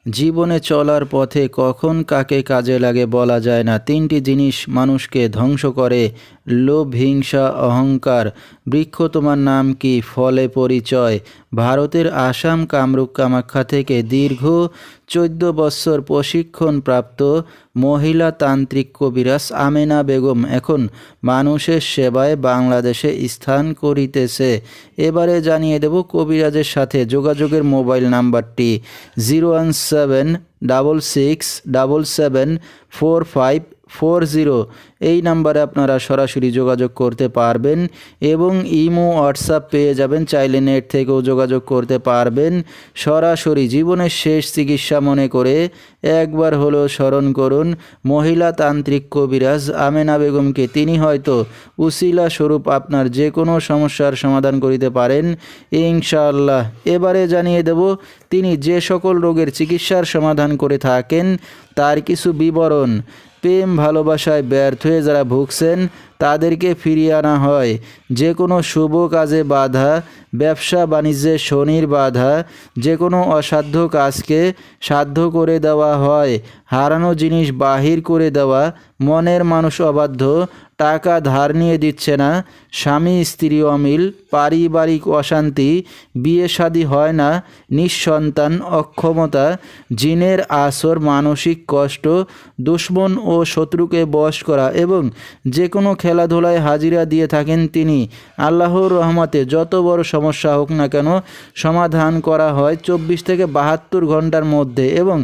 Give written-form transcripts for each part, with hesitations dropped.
জীবনে চলার পথে কখন কাকে কাজে লাগে বলা যায় না। তিনটি জিনিস মানুষকে ধ্বংস করে: লোভ, হিংসা, অহংকার। বৃক্ষ তোমার নাম কি, ফলে পরিচয়। ভারতের আসাম কামরূপ কামাখ্যা থেকে দীর্ঘ 14 বৎসর প্রশিক্ষণপ্রাপ্ত মহিলা তান্ত্রিক কবিরাজ আমেনা বেগম এখন মানুষের সেবায় বাংলাদেশে স্থান করিতেছে। এবারে জানিয়ে দেব কবিরাজের সাথে যোগাযোগের মোবাইল নাম্বারটি 01777774540। এই নাম্বারে আপনারা সরাসরি যোগাযোগ করতে পারবেন এবং ইমো হোয়াটসঅ্যাপ পেয়ে যাবেন, চাইলে নেট থেকেও যোগাযোগ করতে পারবেন। সরাসরি জীবনের শেষ চিকিৎসা মনে করে একবার হলো স্মরণ করুন মহিলা তান্ত্রিক কবিরাজ আমেনা বেগমকে। তিনি হয়তো উসিলা স্বরূপ আপনার যে কোনো সমস্যার সমাধান করিতে পারেন ইনশাআল্লাহ। এবারে জানিয়ে দেব তিনি যে সকল রোগের চিকিৎসার সমাধান করে থাকেন তার কিছু বিবরণ। প্রেম ভালোবাসায় ব্যর্থ হয়ে যারা ভুগছেন তাদেরকে ফিরিয়ে আনা হয়। যে কোনো শুভ কাজে বাধা, ব্যবসা বাণিজ্যে শনির বাধা, যে কোনো অসাধ্য কাজকে সাধ্য করে দেওয়া হয়। হারানো জিনিস বাহির করে দেওয়া, মনের মানুষ অবাধ্য, টাকা ধার নিয়ে দিচ্ছে না, স্বামী স্ত্রী অমিল, পারিবারিক অশান্তি, বিয়ে শাদী হয় না, নিঃসন্তান, অক্ষমতা, জিনের আসর, মানসিক কষ্ট, দুশ্মন ও শত্রুকে বশ করা এবং যে কোনো খেলাধুলায় হাজিরা দিয়ে থাকেন তিনি। আল্লাহর রহমতে যত বড় সমস্যা হোক না কেন সমাধান করা হয় 24 থেকে 72 ঘন্টার মধ্যে এবং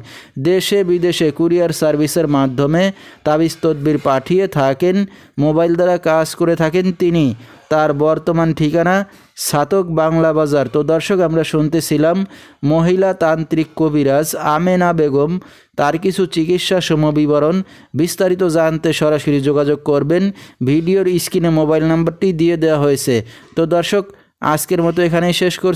দেশে বিদেশে কুরিয়ার সার্ভিসের মাধ্যমে তাবিজ তদবির পাঠিয়ে থাকেন। মোবাইল দ্বারা কাজ করে থাকেন তিনি। তার বর্তমান ঠিকানা ছাতক বাংলা বাজার। তো দর্শক, আমরা শুনতেছিলাম মহিলা তান্ত্রিক কবিরাজ আমেনা বেগম, তার কিছু চিকিৎসা সমবিবরণ। বিস্তারিত জানতে সরাসরি যোগাযোগ করবেন, ভিডিওর স্ক্রিনে মোবাইল নাম্বারটি দিয়ে দেওয়া হয়েছে। তো দর্শক, আজকের মতো এখানেই শেষ করছি।